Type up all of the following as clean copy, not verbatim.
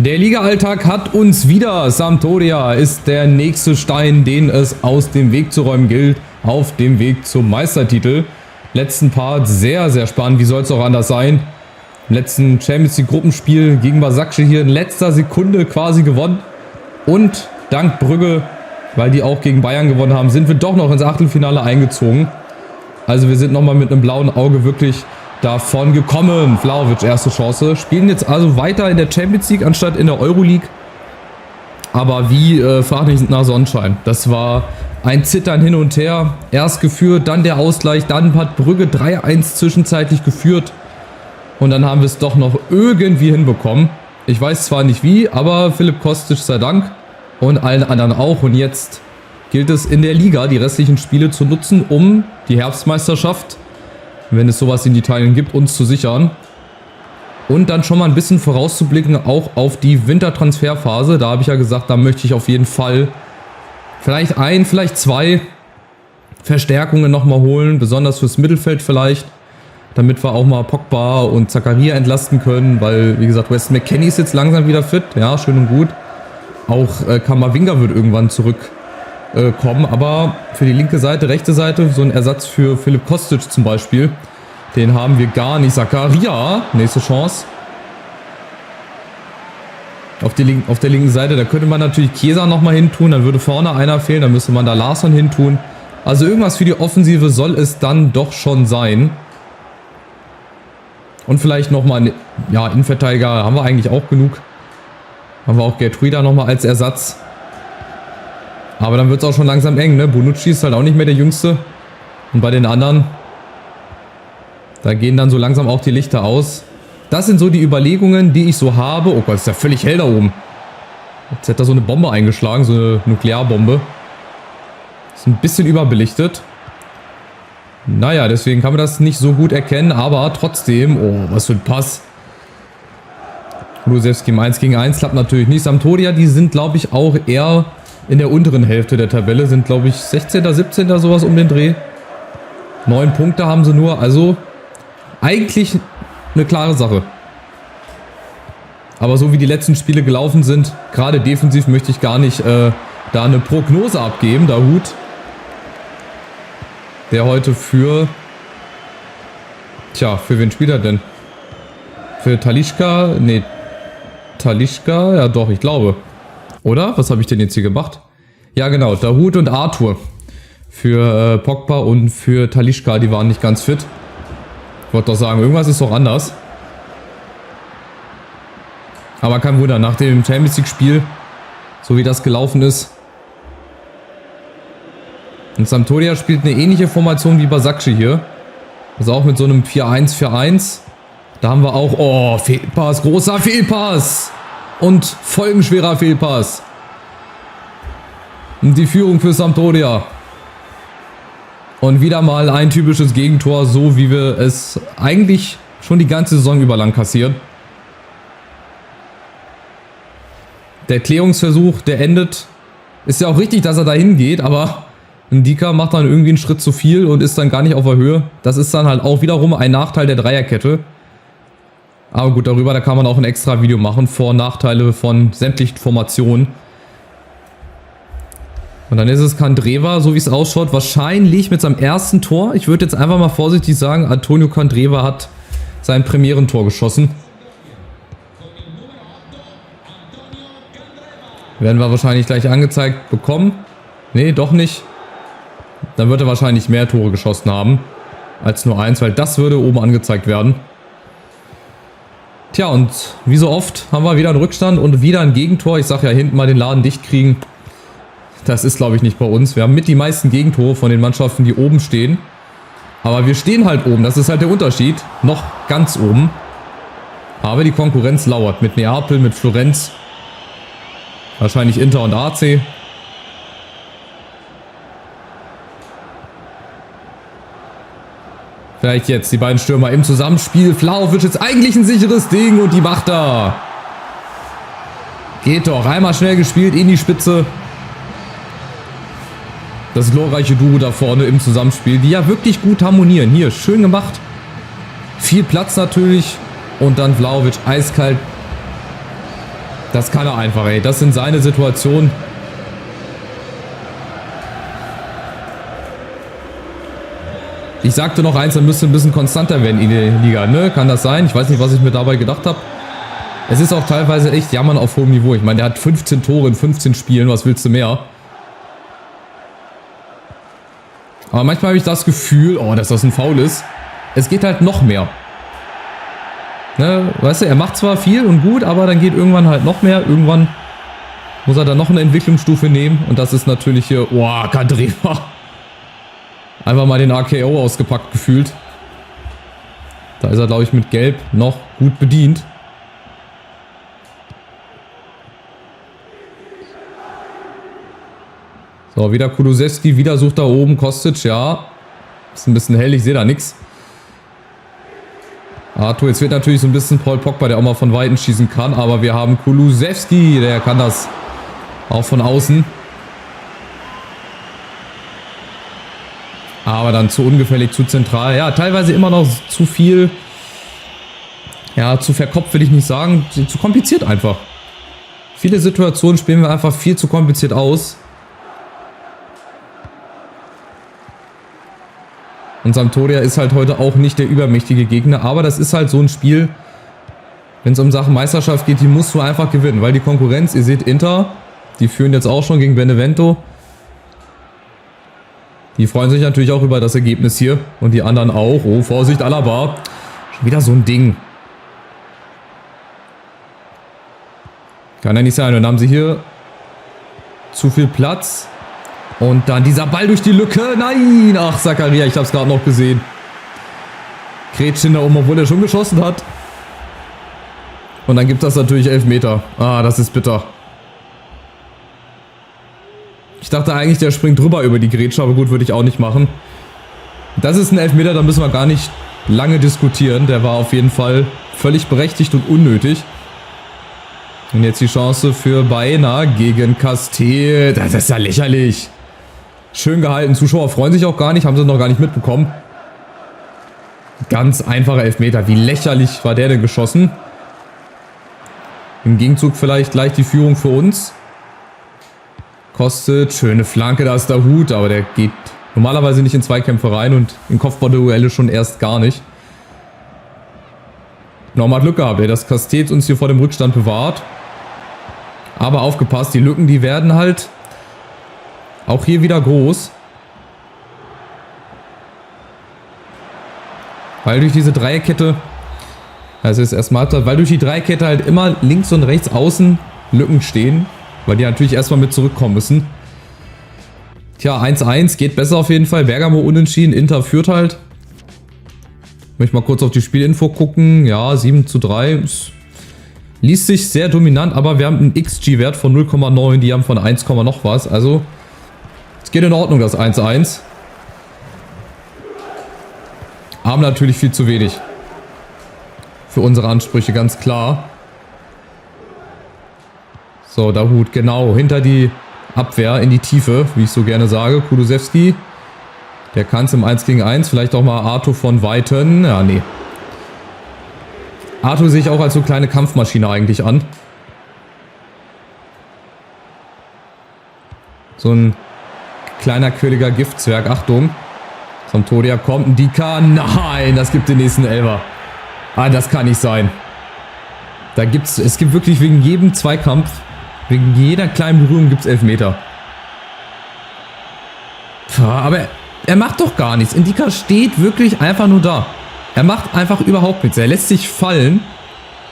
Der Liga-Alltag hat uns wieder. Sampdoria ist der nächste Stein, den es aus dem Weg zu räumen gilt, auf dem Weg zum Meistertitel. Letzten Part sehr, sehr spannend. Wie soll es auch anders sein? Im letzten Champions League Gruppenspiel gegen Başakşehir hier in letzter Sekunde quasi gewonnen. Und dank Brügge, weil die auch gegen Bayern gewonnen haben, sind wir doch noch ins Achtelfinale eingezogen. Also wir sind nochmal mit einem blauen Auge wirklich davon gekommen. Vlahovic, erste Chance. Spielen jetzt also weiter in der Champions League anstatt in der Euroleague. Aber wie fragt nicht nach Sonnenschein. Das war ein Zittern hin und her. Erst geführt, dann der Ausgleich. Dann hat Brügge 3-1 zwischenzeitlich geführt. Und dann haben wir es doch noch irgendwie hinbekommen. Ich weiß zwar nicht wie, aber Filip Kostic sei Dank. Und allen anderen auch. Und jetzt gilt es in der Liga, die restlichen Spiele zu nutzen, um die Herbstmeisterschaft, wenn es sowas in Italien gibt, uns zu sichern. Und dann schon mal ein bisschen vorauszublicken auch auf die Wintertransferphase. Da habe ich ja gesagt, da möchte ich auf jeden Fall vielleicht vielleicht zwei Verstärkungen nochmal holen. Besonders fürs Mittelfeld vielleicht. Damit wir auch mal Pogba und Zakaria entlasten können. Weil, wie gesagt, Weston McKennie ist jetzt langsam wieder fit. Ja, schön und gut. Auch Kamavinga wird irgendwann zurückkommen. Aber für die linke Seite, rechte Seite, so ein Ersatz für Filip Kostic zum Beispiel, den haben wir gar nicht. Zakaria, nächste Chance. Auf der linken Seite, da könnte man natürlich Chiesa nochmal hin tun, dann würde vorne einer fehlen, dann müsste man da Larsson hin tun. Also irgendwas für die Offensive soll es dann doch schon sein. Und vielleicht nochmal, ja, Innenverteidiger haben wir eigentlich auch genug. Haben wir auch Gertruida nochmal als Ersatz. Aber dann wird es auch schon langsam eng, ne? Bonucci ist halt auch nicht mehr der Jüngste. Und bei den anderen, da gehen dann so langsam auch die Lichter aus. Das sind so die Überlegungen, die ich so habe. Oh Gott, ist ja völlig hell da oben. Jetzt hat da so eine Bombe eingeschlagen, so eine Nuklearbombe. Ist ein bisschen überbelichtet. Naja, deswegen kann man das nicht so gut erkennen, aber trotzdem, oh, was für ein Pass. Kulusewski im 1 gegen 1 klappt natürlich nicht. Sampdoria, die sind, glaube ich, auch eher in der unteren Hälfte der Tabelle. Sind, glaube ich, 16., 17. sowas um den Dreh. 9 Punkte haben sie nur, also eigentlich eine klare Sache. Aber so wie die letzten Spiele gelaufen sind, gerade defensiv, möchte ich gar nicht da eine Prognose abgeben. Da Hut, der heute für wen spielt er denn? Für Talisca? Nee, Talisca? Ja doch, ich glaube. Oder? Was habe ich denn jetzt hier gemacht? Ja genau, Dahoud und Arthur. Für Pogba und für Talisca, die waren nicht ganz fit. Ich wollte doch sagen, irgendwas ist doch anders. Aber kein Wunder, nach dem Champions League Spiel, so wie das gelaufen ist. Und Sampdoria spielt eine ähnliche Formation wie Başakşehir hier. Also auch mit so einem 4-1-4-1. Da haben wir auch, oh, Fehlpass, großer Fehlpass. Und folgenschwerer Fehlpass. Und die Führung für Sampdoria. Und wieder mal ein typisches Gegentor, so wie wir es eigentlich schon die ganze Saison über lang kassieren. Der Klärungsversuch, der endet. Ist ja auch richtig, dass er da hingeht, aber Ndika macht dann irgendwie einen Schritt zu viel und ist dann gar nicht auf der Höhe. Das ist dann halt auch wiederum ein Nachteil der Dreierkette. Aber gut, darüber, da kann man auch ein extra Video machen. Vor- und Nachteile von sämtlichen Formationen. Und dann ist es Candreva, so wie es ausschaut, wahrscheinlich mit seinem ersten Tor. Ich würde jetzt einfach mal vorsichtig sagen, Antonio Candreva hat sein Premierentor geschossen. Werden wir wahrscheinlich gleich angezeigt bekommen. Nee, doch nicht. Dann wird er wahrscheinlich mehr Tore geschossen haben als nur eins, weil das würde oben angezeigt werden. Tja, und wie so oft haben wir wieder einen Rückstand und wieder ein Gegentor. Ich sage ja, hinten mal den Laden dicht kriegen. Das ist, glaube ich, nicht bei uns. Wir haben mit die meisten Gegentore von den Mannschaften, die oben stehen. Aber wir stehen halt oben. Das ist halt der Unterschied. Noch ganz oben. Aber die Konkurrenz lauert. Mit Neapel, mit Florenz. Wahrscheinlich Inter und AC. Vielleicht jetzt die beiden Stürmer im Zusammenspiel. Vlahovic ist eigentlich ein sicheres Ding und die macht er. Geht doch. Einmal schnell gespielt in die Spitze. Das glorreiche Duo da vorne im Zusammenspiel, die ja wirklich gut harmonieren. Hier, schön gemacht. Viel Platz natürlich. Und dann Vlahovic eiskalt Das kann er einfach, ey. Das sind seine Situationen. Ich sagte noch eins, er müsste ein bisschen konstanter werden in der Liga, ne? Kann das sein? Ich weiß nicht, was ich mir dabei gedacht habe. Es ist auch teilweise echt Jammern auf hohem Niveau. Ich meine, der hat 15 Tore in 15 Spielen. Was willst du mehr? Aber manchmal habe ich das Gefühl, oh, dass das ein Foul ist. Es geht halt noch mehr. Ne? Weißt du, er macht zwar viel und gut, aber dann geht irgendwann halt noch mehr. Irgendwann muss er dann noch eine Entwicklungsstufe nehmen. Und das ist natürlich hier, oh, Kadreva. Einfach mal den RKO ausgepackt gefühlt. Da ist er, glaube ich, mit Gelb noch gut bedient. So, wieder Kulusewski, wieder sucht da oben Kostic, ja. Ist ein bisschen hell, ich sehe da nichts. Arthur, jetzt wird natürlich so ein bisschen Paul Pogba, der auch mal von Weitem schießen kann. Aber wir haben Kulusewski, der kann das auch von außen. Aber dann zu ungefällig, zu zentral. Ja, teilweise immer noch zu viel. Ja, zu verkopft will ich nicht sagen. Zu kompliziert einfach. Viele Situationen spielen wir einfach viel zu kompliziert aus. Und Sampdoria ist halt heute auch nicht der übermächtige Gegner. Aber das ist halt so ein Spiel, wenn es um Sachen Meisterschaft geht, die musst du einfach gewinnen. Weil die Konkurrenz, ihr seht Inter, die führen jetzt auch schon gegen Benevento. Die freuen sich natürlich auch über das Ergebnis hier. Und die anderen auch. Oh, Vorsicht, Alaba. Schon wieder so ein Ding. Kann ja nicht sein. Und dann haben sie hier zu viel Platz. Und dann dieser Ball durch die Lücke. Nein! Ach, Zakaria, ich habe es gerade noch gesehen. Grätschen da oben, obwohl er schon geschossen hat. Und dann gibt das natürlich Elfmeter. Ah, das ist bitter. Ich dachte eigentlich, der springt drüber über die Grätsche, aber gut, würde ich auch nicht machen. Das ist ein Elfmeter, da müssen wir gar nicht lange diskutieren. Der war auf jeden Fall völlig berechtigt und unnötig. Und jetzt die Chance für Baena gegen Castel. Das ist ja lächerlich. Schön gehalten, Zuschauer freuen sich auch gar nicht, haben sie noch gar nicht mitbekommen. Ganz einfacher Elfmeter. Wie lächerlich war der denn geschossen? Im Gegenzug vielleicht gleich die Führung für uns. Kostet, schöne Flanke, da ist der Hut, aber der geht normalerweise nicht in Zweikämpfe rein und in Kopfballduelle schon erst gar nicht. Nochmal Glück gehabt, dass Castells uns hier vor dem Rückstand bewahrt. Aber aufgepasst, die Lücken, die werden halt auch hier wieder groß. Weil durch diese Dreierkette, also ist erstmal, weil durch die Dreierkette halt immer links und rechts außen Lücken stehen. Weil die natürlich erstmal mit zurückkommen müssen. Tja, 1-1 geht besser auf jeden Fall. Bergamo unentschieden, Inter führt halt. Ich möchte mal kurz auf die Spielinfo gucken. Ja, 7:3. Liest sich sehr dominant, aber wir haben einen XG-Wert von 0,9. Die haben von 1, noch was. Also, es geht in Ordnung, das 1-1. Haben natürlich viel zu wenig. Für unsere Ansprüche, ganz klar. So, der Hut, genau, hinter die Abwehr, in die Tiefe, wie ich so gerne sage. Kulusewski, der kann es im 1 gegen 1, vielleicht auch mal Arthur von Weitem. Ja, nee. Arthur sehe ich auch als so kleine Kampfmaschine eigentlich an. So ein kleiner, quirliger Giftzwerg, Achtung. Sampdoria kommt, ein Dika, nein, das gibt den nächsten Elfer. Ah, das kann nicht sein. Es gibt wirklich wegen jedem Zweikampf, wegen jeder kleinen Berührung gibt es Elfmeter. Aber er macht doch gar nichts. Indika steht wirklich einfach nur da. Er macht einfach überhaupt nichts. Er lässt sich fallen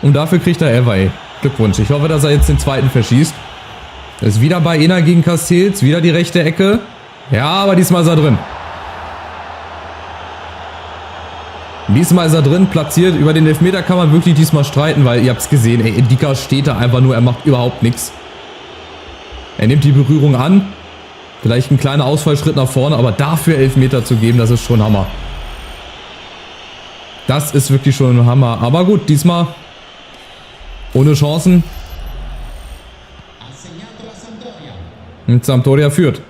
und dafür kriegt er Elfer, ey. Glückwunsch. Ich hoffe, dass er jetzt den zweiten verschießt. Das ist wieder Baena gegen Castells. Wieder die rechte Ecke. Ja, aber diesmal ist er drin. Diesmal ist er drin, platziert. Über den Elfmeter kann man wirklich diesmal streiten, weil ihr habt es gesehen. Ey, Indika steht da einfach nur. Er macht überhaupt nichts. Er nimmt die Berührung an. Vielleicht ein kleiner Ausfallschritt nach vorne, aber dafür Elfmeter zu geben, das ist schon Hammer. Das ist wirklich schon ein Hammer. Aber gut, diesmal ohne Chancen. Und Sampdoria führt.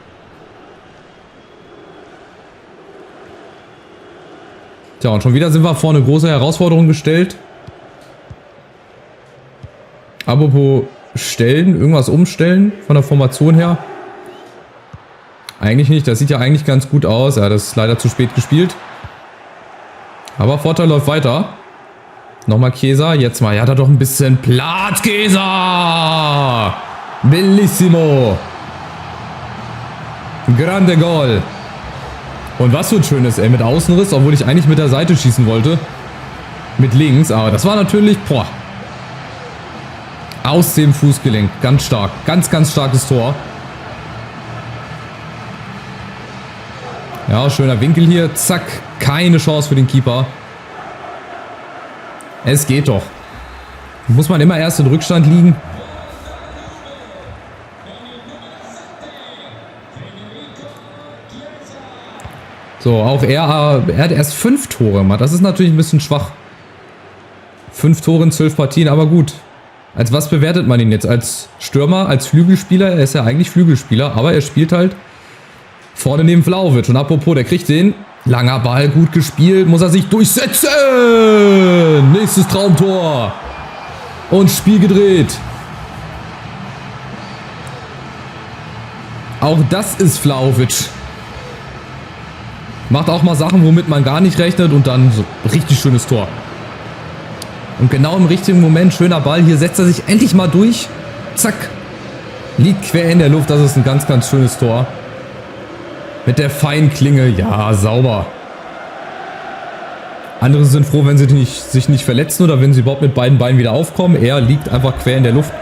Tja, und schon wieder sind wir vor eine große Herausforderung gestellt. Apropos stellen, irgendwas umstellen von der Formation her? Eigentlich nicht, das sieht ja eigentlich ganz gut aus. Ja, das ist leider zu spät gespielt. Aber Vorteil läuft weiter. Nochmal Chiesa, jetzt mal, ja, da doch ein bisschen Platz, Chiesa! Bellissimo! Grande Goal! Und was für ein schönes, ey, mit Außenriss, obwohl ich eigentlich mit der Seite schießen wollte. Mit links, aber das war natürlich, boah. Aus dem Fußgelenk, ganz stark, ganz, ganz starkes Tor. Ja, schöner Winkel hier, zack, keine Chance für den Keeper. Es geht doch. Muss man immer erst in Rückstand liegen? So, auch er hat erst 5 Tore gemacht. Das ist natürlich ein bisschen schwach. 5 Tore in 12 Partien, aber gut. Als was bewertet man ihn jetzt? Als Stürmer, als Flügelspieler? Er ist ja eigentlich Flügelspieler, aber er spielt halt vorne neben Vlahovic. Und apropos, der kriegt den. Langer Ball, gut gespielt. Muss er sich durchsetzen. Nächstes Traumtor. Und Spiel gedreht. Auch das ist Vlahovic. Macht auch mal Sachen, womit man gar nicht rechnet. Und dann so richtig schönes Tor. Und genau im richtigen Moment, schöner Ball. Hier setzt er sich endlich mal durch. Zack. Liegt quer in der Luft. Das ist ein ganz, ganz schönes Tor. Mit der feinen Klinge. Ja, sauber. Andere sind froh, wenn sie sich nicht verletzen oder wenn sie überhaupt mit beiden Beinen wieder aufkommen. Er liegt einfach quer in der Luft.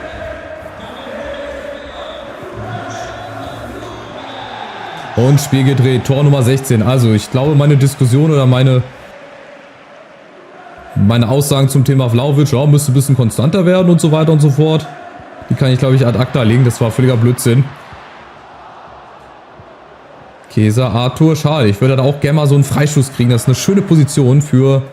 Und Spiel gedreht. Tor Nummer 16. Also ich glaube, meine Diskussion oder meine Aussagen zum Thema Vlahovic, ja, müsste ein bisschen konstanter werden und so weiter und so fort. Die kann ich, glaube ich, ad acta legen. Das war völliger Blödsinn. Chiesa, Arthur, schade. Ich würde da auch gerne mal so einen Freischuss kriegen. Das ist eine schöne Position für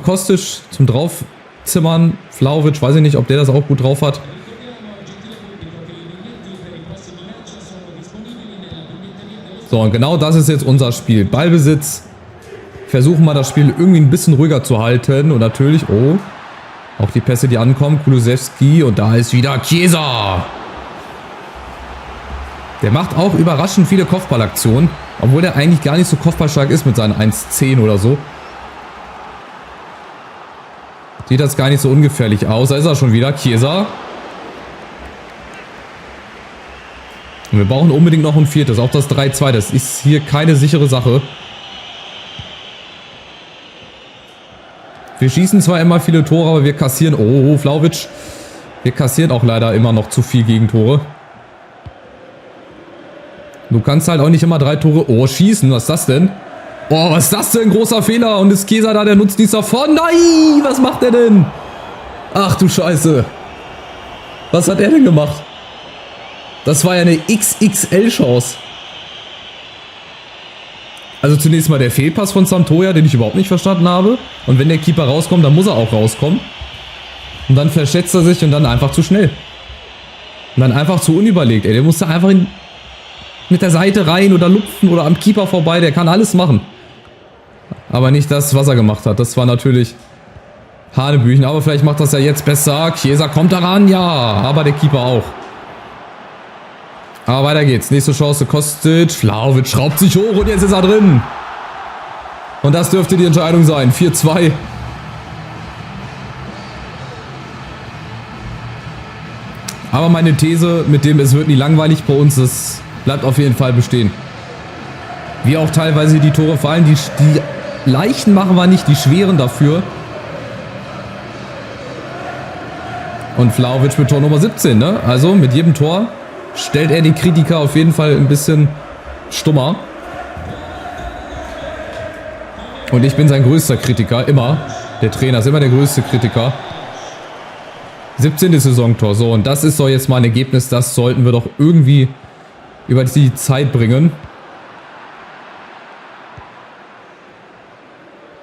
Kostic zum Draufzimmern. Vlahovic, weiß ich nicht, ob der das auch gut drauf hat. So, und genau das ist jetzt unser Spiel. Ballbesitz. Versuchen wir das Spiel irgendwie ein bisschen ruhiger zu halten. Und natürlich, oh, auch die Pässe, die ankommen. Kulusewski und da ist wieder Chiesa. Der macht auch überraschend viele Kopfballaktionen, obwohl der eigentlich gar nicht so kopfballstark ist mit seinen 1,10 oder so. Sieht das gar nicht so ungefährlich aus. Da ist er schon wieder, Chiesa. Und wir brauchen unbedingt noch ein viertes, auch das 3-2. Das ist hier keine sichere Sache. Wir schießen zwar immer viele Tore, aber wir kassieren... Oh, Vlahovic. Wir kassieren auch leider immer noch zu viel Gegentore. Du kannst halt auch nicht immer 3 Tore... Oh, schießen. Was ist das denn? Oh, was ist das denn? Großer Fehler. Und ist Chiesa da, der nutzt dies davon. Nein, was macht er denn? Ach du Scheiße. Was hat er denn gemacht? Das war ja eine XXL-Chance. Also zunächst mal der Fehlpass von Sampdoria, den ich überhaupt nicht verstanden habe. Und wenn der Keeper rauskommt, dann muss er auch rauskommen. Und dann verschätzt er sich und dann einfach zu schnell. Und dann einfach zu unüberlegt. Ey, der musste einfach mit der Seite rein oder lupfen oder am Keeper vorbei. Der kann alles machen. Aber nicht das, was er gemacht hat. Das war natürlich Hanebüchen. Aber vielleicht macht das ja jetzt besser. Chiesa kommt daran, ja. Aber der Keeper auch. Aber weiter geht's. Nächste Chance, Kostic. Vlahovic schraubt sich hoch und jetzt ist er drin. Und das dürfte die Entscheidung sein. 4-2. Aber meine These mit dem, es wird nie langweilig bei uns, das bleibt auf jeden Fall bestehen. Wie auch teilweise die Tore fallen. Die leichten machen wir nicht, die schweren dafür. Und Vlahovic mit Tor Nummer 17, ne? Also mit jedem Tor stellt er die Kritiker auf jeden Fall ein bisschen stummer. Und ich bin sein größter Kritiker, immer. Der Trainer ist immer der größte Kritiker. 17. Saisontor, so, und das ist doch jetzt mal ein Ergebnis, das sollten wir doch irgendwie über die Zeit bringen.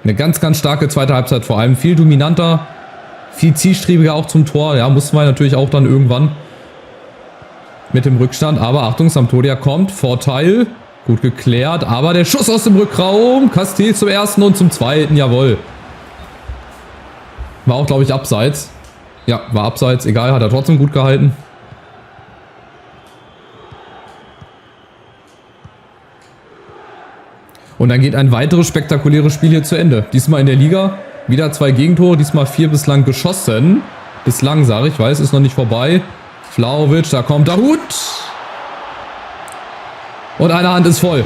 Eine ganz, ganz starke zweite Halbzeit vor allem, viel dominanter, viel zielstrebiger auch zum Tor, ja, mussten wir natürlich auch dann irgendwann mit dem Rückstand, aber Achtung, Sampdoria kommt, Vorteil, gut geklärt, aber der Schuss aus dem Rückraum, Castell zum ersten und zum zweiten, jawohl. War auch, glaube ich, abseits. Ja, war abseits, egal, hat er trotzdem gut gehalten. Und dann geht ein weiteres spektakuläres Spiel hier zu Ende. Diesmal in der Liga. Wieder 2 Gegentore, diesmal 4 bislang geschossen. Bislang, sage ich, weiß, ist noch nicht vorbei. Vlahovic, da kommt der Hut. Und eine Hand ist voll.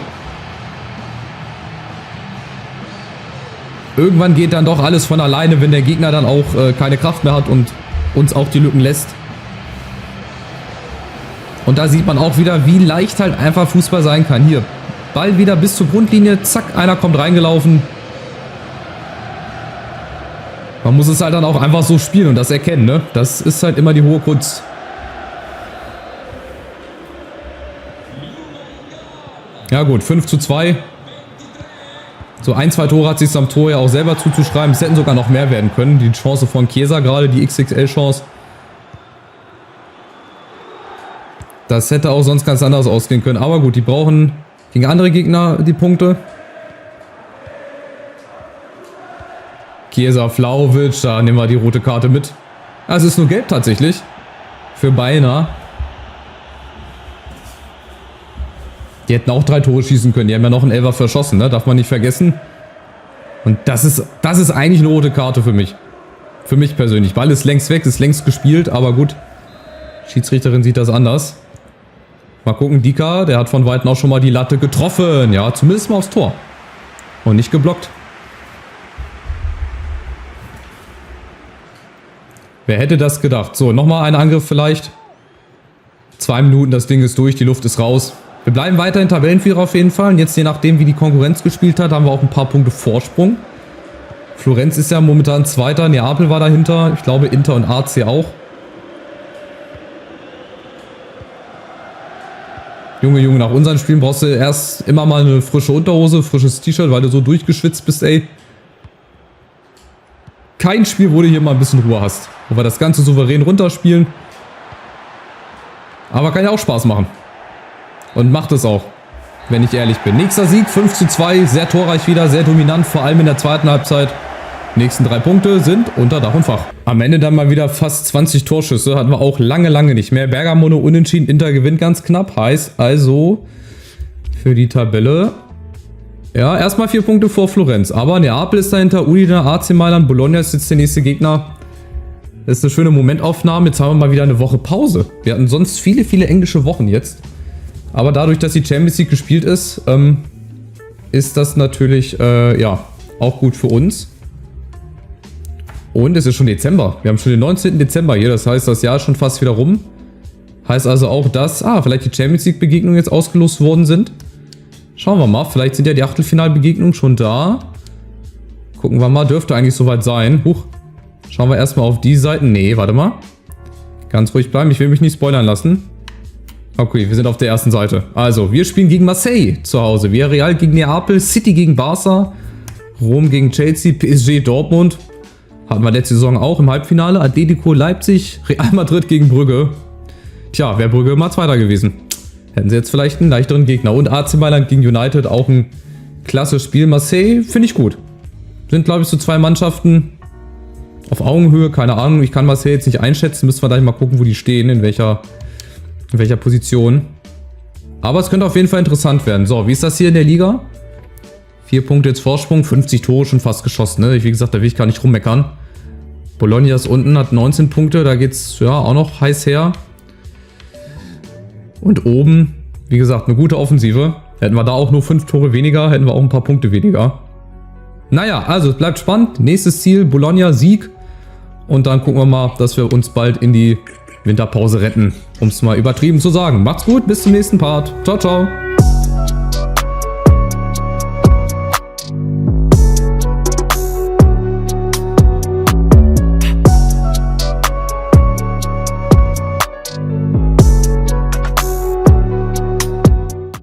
Irgendwann geht dann doch alles von alleine, wenn der Gegner dann auch keine Kraft mehr hat und uns auch die Lücken lässt. Und da sieht man auch wieder, wie leicht halt einfach Fußball sein kann. Hier, Ball wieder bis zur Grundlinie, zack, einer kommt reingelaufen. Man muss es halt dann auch einfach so spielen und das erkennen, ne? Das ist halt immer die hohe Kunst. Ja gut, 5:2. So 1-2 Tore hat sich Sampdoria auch selber zuzuschreiben. Es hätten sogar noch mehr werden können. Die Chance von Chiesa gerade, die XXL-Chance. Das hätte auch sonst ganz anders ausgehen können. Aber gut, die brauchen gegen andere Gegner die Punkte. Chiesa, Vlahovic, da nehmen wir die rote Karte mit. Es ist nur gelb tatsächlich. Für Bayern. Die hätten auch 3 Tore schießen können. Die haben ja noch einen Elfer verschossen, ne? Darf man nicht vergessen. Und das ist eigentlich eine rote Karte für mich. Für mich persönlich. Ball ist längst weg, ist längst gespielt, aber gut. Schiedsrichterin sieht das anders. Mal gucken, Dika, der hat von Weitem auch schon mal die Latte getroffen. Ja, zumindest mal aufs Tor. Und nicht geblockt. Wer hätte das gedacht? So, nochmal ein Angriff vielleicht. 2 Minuten, das Ding ist durch, die Luft ist raus. Wir bleiben weiterhin Tabellenführer auf jeden Fall. Und jetzt, je nachdem, wie die Konkurrenz gespielt hat, haben wir auch ein paar Punkte Vorsprung. Florenz ist ja momentan Zweiter, Neapel war dahinter. Ich glaube, Inter und AC auch. Junge, nach unseren Spielen brauchst du erst immer mal eine frische Unterhose, frisches T-Shirt, weil du so durchgeschwitzt bist, ey. Kein Spiel, wo du hier mal ein bisschen Ruhe hast. Wo wir das Ganze souverän runterspielen. Aber kann ja auch Spaß machen. Und macht es auch, wenn ich ehrlich bin. Nächster Sieg, 5:2, sehr torreich wieder, sehr dominant, vor allem in der zweiten Halbzeit. Nächsten 3 Punkte sind unter Dach und Fach. Am Ende dann mal wieder fast 20 Torschüsse, hatten wir auch lange nicht mehr. Bergamo unentschieden, Inter gewinnt ganz knapp, heißt also für die Tabelle, ja, erstmal 4 Punkte vor Florenz. Aber Neapel ist dahinter, Udine, AC Mailand, Bologna ist jetzt der nächste Gegner. Das ist eine schöne Momentaufnahme, jetzt haben wir mal wieder eine Woche Pause. Wir hatten sonst viele englische Wochen jetzt. Aber dadurch, dass die Champions League gespielt ist, ist das natürlich ja, auch gut für uns. Und es ist schon Dezember. Wir haben schon den 19. Dezember hier. Das heißt, das Jahr ist schon fast wieder rum. Heißt also auch, dass vielleicht die Champions League Begegnungen jetzt ausgelost worden sind. Schauen wir mal. Vielleicht sind ja die Achtelfinalbegegnungen schon da. Gucken wir mal. Dürfte eigentlich soweit sein. Huch. Schauen wir erstmal auf die Seiten. Nee, warte mal. Ganz ruhig bleiben. Ich will mich nicht spoilern lassen. Okay, wir sind auf der ersten Seite. Also, wir spielen gegen Marseille zu Hause. Villarreal gegen Neapel, City gegen Barca, Rom gegen Chelsea, PSG Dortmund. Hatten wir letzte Saison auch im Halbfinale. Atletico Leipzig, Real Madrid gegen Brügge. Tja, wäre Brügge mal Zweiter gewesen. Hätten sie jetzt vielleicht einen leichteren Gegner. Und AC Mailand gegen United, auch ein klasse Spiel. Marseille finde ich gut. Sind, glaube ich, so 2 Mannschaften auf Augenhöhe. Keine Ahnung, ich kann Marseille jetzt nicht einschätzen. Müssen wir gleich mal gucken, wo die stehen, in welcher Position. Aber es könnte auf jeden Fall interessant werden. So, wie ist das hier in der Liga? 4 Punkte jetzt Vorsprung, 50 Tore schon fast geschossen. Ne? Wie gesagt, da will ich gar nicht rummeckern. Bologna ist unten, hat 19 Punkte. Da geht es ja auch noch heiß her. Und oben, wie gesagt, eine gute Offensive. Hätten wir da auch nur 5 Tore weniger, hätten wir auch ein paar Punkte weniger. Naja, also es bleibt spannend. Nächstes Ziel, Bologna, Sieg. Und dann gucken wir mal, dass wir uns bald in die Winterpause retten, um es mal übertrieben zu sagen. Macht's gut, bis zum nächsten Part. Ciao, ciao.